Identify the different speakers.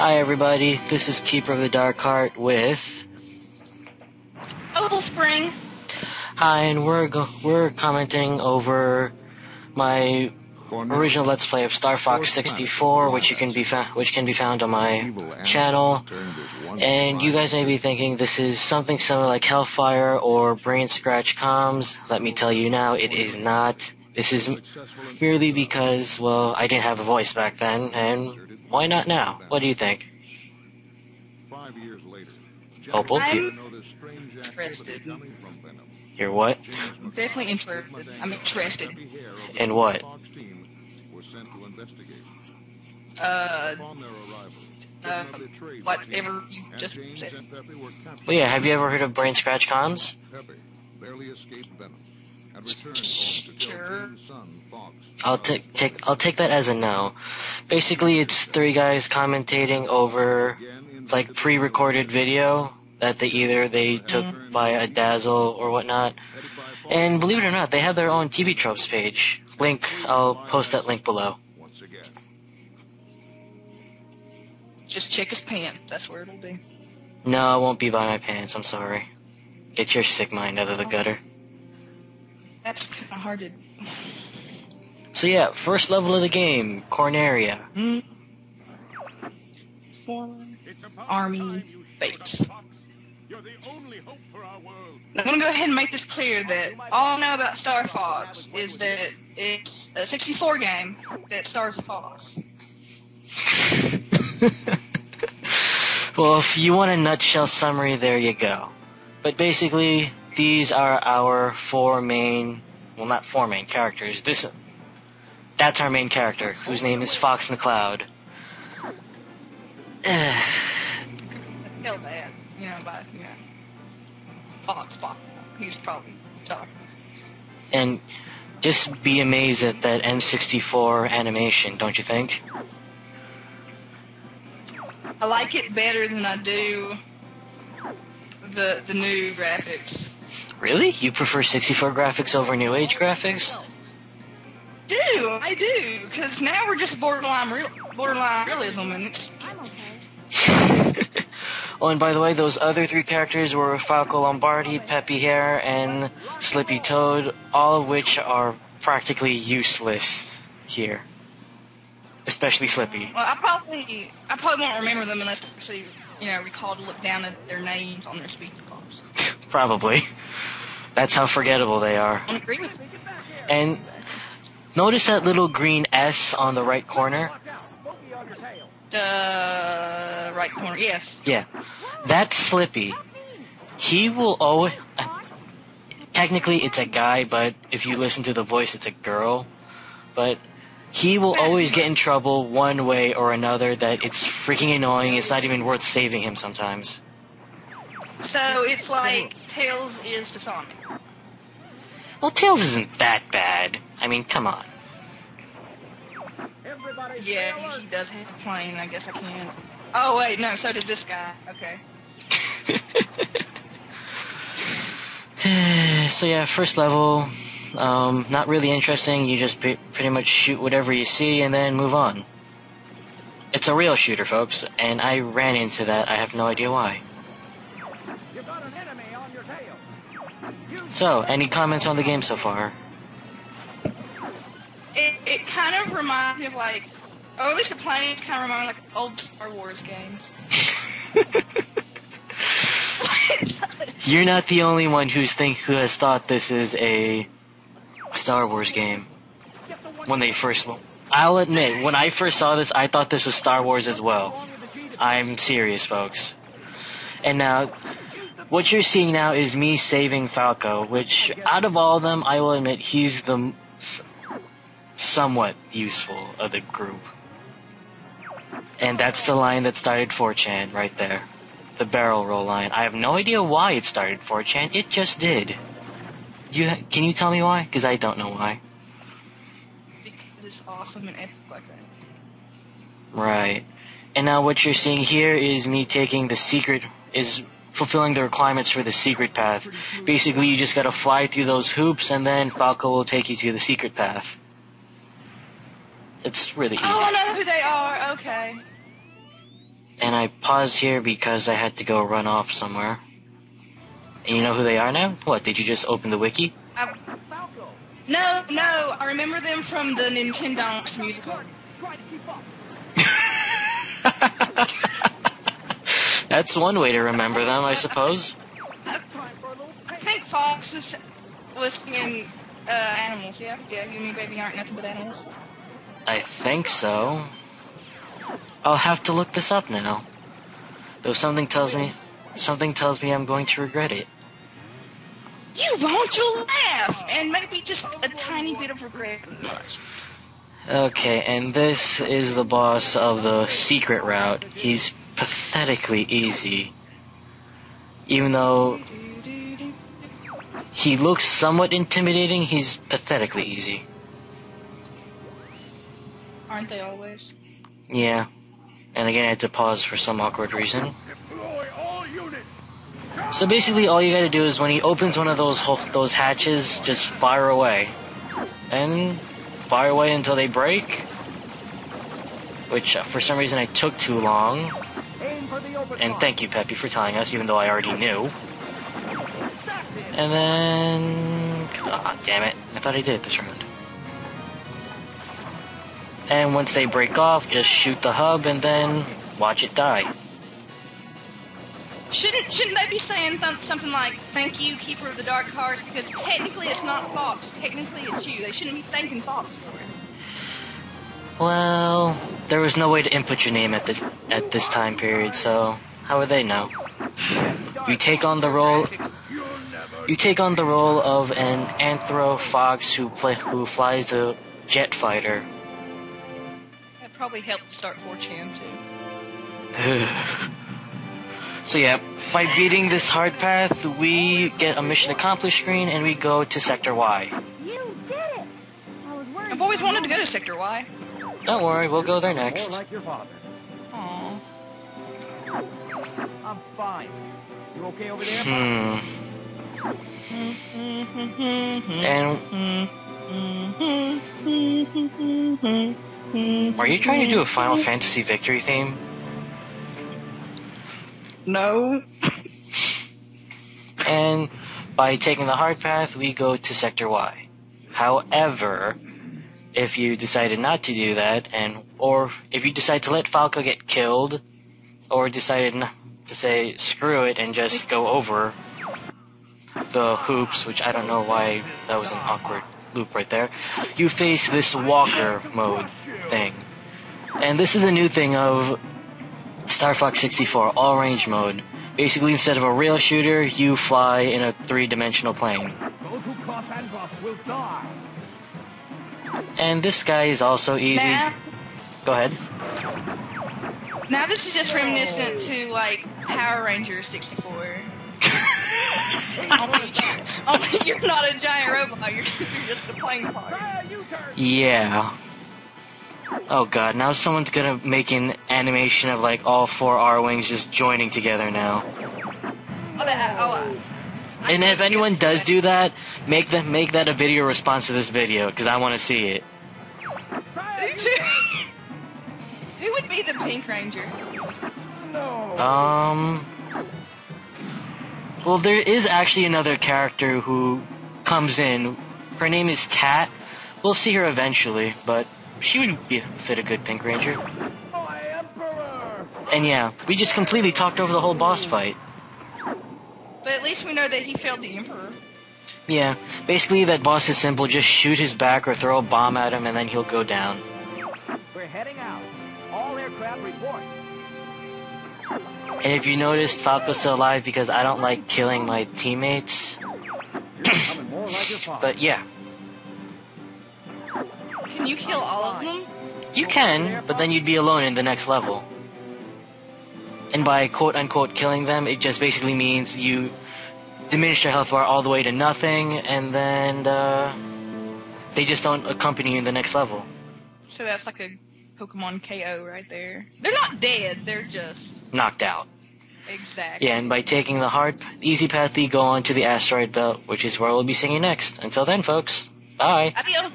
Speaker 1: Hi everybody, this is Keeper of the Dark Heart with
Speaker 2: Opal Spring.
Speaker 1: Hi, and we're commenting over my original Let's Play of Star Fox 64, which can be found on my channel. And you guys may be thinking this is something similar like Hellfire or BrainScratchComms. Let me tell you now, it is not. This is merely because, well, I didn't have a voice back then, and why not now? What do you think? Opal?
Speaker 2: I'm interested.
Speaker 1: You're what?
Speaker 2: Definitely interested. I'm interested.
Speaker 1: In what?
Speaker 2: Whatever you just said.
Speaker 1: Well, yeah, have you ever heard of BrainScratchComms?
Speaker 2: Sure.
Speaker 1: I'll take that as a no. Basically, it's three guys commentating over like pre-recorded video that they took by a Dazzle or whatnot. And believe it or not, they have their own TV Tropes page. I'll post that link below.
Speaker 2: Just check his pants. That's where it'll be.
Speaker 1: No, it won't be by my pants. I'm sorry. Get your sick mind out of the gutter.
Speaker 2: That's kind of hard to...
Speaker 1: So yeah, first level of the game, Corneria.
Speaker 2: Army base. I'm going to go ahead and make this clear that all I know about Star Fox is that it's a 64 game that stars a fox.
Speaker 1: Well, if you want a nutshell summary, there you go. But basically, these are our not four main characters. That's our main character, whose name is Fox McCloud.
Speaker 2: Feel bad, but Fox. He's probably tough.
Speaker 1: And just be amazed at that N64 animation, don't you think?
Speaker 2: I like it better than I do the new graphics.
Speaker 1: Really? You prefer 64 graphics over New Age graphics?
Speaker 2: I do, because now we're just borderline realism, and it's...
Speaker 1: Oh, and by the way, those other three characters were Falco Lombardi, Peppy Hare, and Slippy Toad, all of which are practically useless here. Especially Slippy.
Speaker 2: Well, I probably won't remember them unless I actually, recall to look down at their names on their speaker box.
Speaker 1: Probably. That's how forgettable they are.
Speaker 2: I agree with you.
Speaker 1: And notice that little green S on the right corner?
Speaker 2: Right corner, yes.
Speaker 1: Yeah. That's Slippy. He will always... technically, it's a guy, but if you listen to the voice, it's a girl. But he will always get in trouble one way or another that it's freaking annoying. It's not even worth saving him sometimes.
Speaker 2: So it's like Tails is to Sonic.
Speaker 1: Well, Tails isn't that bad. I mean, come on.
Speaker 2: Yeah, he does have a plane. I guess I can. Oh, wait, no, so does this guy. Okay.
Speaker 1: So yeah, first level, not really interesting. You just pretty much shoot whatever you see and then move on. It's a real shooter, folks, and I ran into that. I have no idea why. So, any comments on the game so far?
Speaker 2: It kind of reminds me of or at least the planes kind of remind me of old Star Wars games.
Speaker 1: You're not the only one who has thought this is a Star Wars game. I'll admit, when I first saw this, I thought this was Star Wars as well. I'm serious, folks. And now, what you're seeing now is me saving Falco, which, out of all of them, I will admit, he's the somewhat useful of the group. And that's the line that started 4chan right there. The barrel roll line. I have no idea why it started 4chan. It just did. Can you tell me why? Because I don't know why.
Speaker 2: Because it's awesome and epic like that.
Speaker 1: Right. And now what you're seeing here is me taking fulfilling the requirements for the secret path. Basically, you just gotta fly through those hoops, and then Falco will take you to the secret path. It's really easy.
Speaker 2: Oh, I know who they are. Okay.
Speaker 1: And I paused here because I had to go run off somewhere. And you know who they are now? What, did you just open the wiki?
Speaker 2: No, I remember them from the Nintendo musical.
Speaker 1: That's one way to remember them, I suppose.
Speaker 2: I think Fox was singing animals, yeah? Yeah, you and me, baby, aren't nothing but animals.
Speaker 1: I think so. I'll have to look this up now. Though something tells me I'm going to regret it.
Speaker 2: You won't, you'll laugh! And maybe just a tiny bit of regret.
Speaker 1: Okay, and this is the boss of the secret route. He's pathetically easy. Even though he looks somewhat intimidating, he's pathetically easy.
Speaker 2: Aren't they always?
Speaker 1: Yeah. And again, I had to pause for some awkward reason. So basically, all you gotta do is when he opens one of those hatches, just fire away. And fire away until they break. Which, for some reason, I took too long. And thank you, Peppy, for telling us, even though I already knew. And then... ah, damn it. I thought I did it this round. And once they break off, just shoot the hub and then watch it die.
Speaker 2: Shouldn't they be saying something like, "Thank you, Keeper of the Dark Hearts," because technically it's not Fox. Technically it's you. They shouldn't be thanking Fox for it.
Speaker 1: Well, there was no way to input your name at this time period, so how would they know? You take on the role of an Anthro Fox who flies a jet fighter.
Speaker 2: That probably helped start 4chan too.
Speaker 1: So yeah, by beating this hard path, we get a mission accomplished screen and we go to Sector Y.
Speaker 3: You did it! I was worried.
Speaker 2: I've always wanted to go to Sector Y.
Speaker 1: Don't worry, we'll go there next.
Speaker 4: More like your father.
Speaker 2: Aww.
Speaker 4: I'm fine. You okay over there?
Speaker 1: And... are you trying to do a Final Fantasy victory theme?
Speaker 2: No.
Speaker 1: And by taking the hard path, we go to Sector Y. However, if you decided not to do that, or if you decide to let Falco get killed, or decided not to say screw it and just go over the hoops, which I don't know why that was an awkward loop right there, you face this walker mode thing. And this is a new thing of Star Fox 64, all-range mode. Basically, instead of a rail shooter, you fly in a three-dimensional plane.
Speaker 4: Those who cross Andross will die.
Speaker 1: And this guy is also easy.
Speaker 2: Now,
Speaker 1: Go ahead.
Speaker 2: now this is just reminiscent to, like, Power Rangers 64. Only you're not a giant robot, you're just a plane part.
Speaker 1: Yeah. Oh god, now someone's gonna make an animation of like all four R-Wings just joining together now. And if anyone does do that, make that a video response to this video, because I want to see it.
Speaker 2: Who would be the Pink Ranger?
Speaker 1: Well, there is actually another character who comes in. Her name is Tat. We'll see her eventually, but she would fit a good Pink Ranger. And yeah, we just completely talked over the whole boss fight.
Speaker 2: But at least we know that he failed the Emperor.
Speaker 1: Yeah, basically that boss is simple. Just shoot his back or throw a bomb at him and then he'll go down.
Speaker 4: We're heading out. All aircraft report.
Speaker 1: And if you noticed, Falco's still alive because I don't like killing my teammates.
Speaker 4: Becoming more like your father.
Speaker 1: But yeah.
Speaker 2: Can you kill all of them?
Speaker 1: You can, but then you'd be alone in the next level. And by quote-unquote killing them, it just basically means you diminish their health bar all the way to nothing, and then they just don't accompany you in the next level.
Speaker 2: So that's like a Pokemon KO right there. They're not dead, they're just...
Speaker 1: knocked out.
Speaker 2: Exactly.
Speaker 1: Yeah, and by taking the easy path, you go on to the asteroid belt, which is where we'll be singing next. Until then, folks, bye.
Speaker 2: Adios.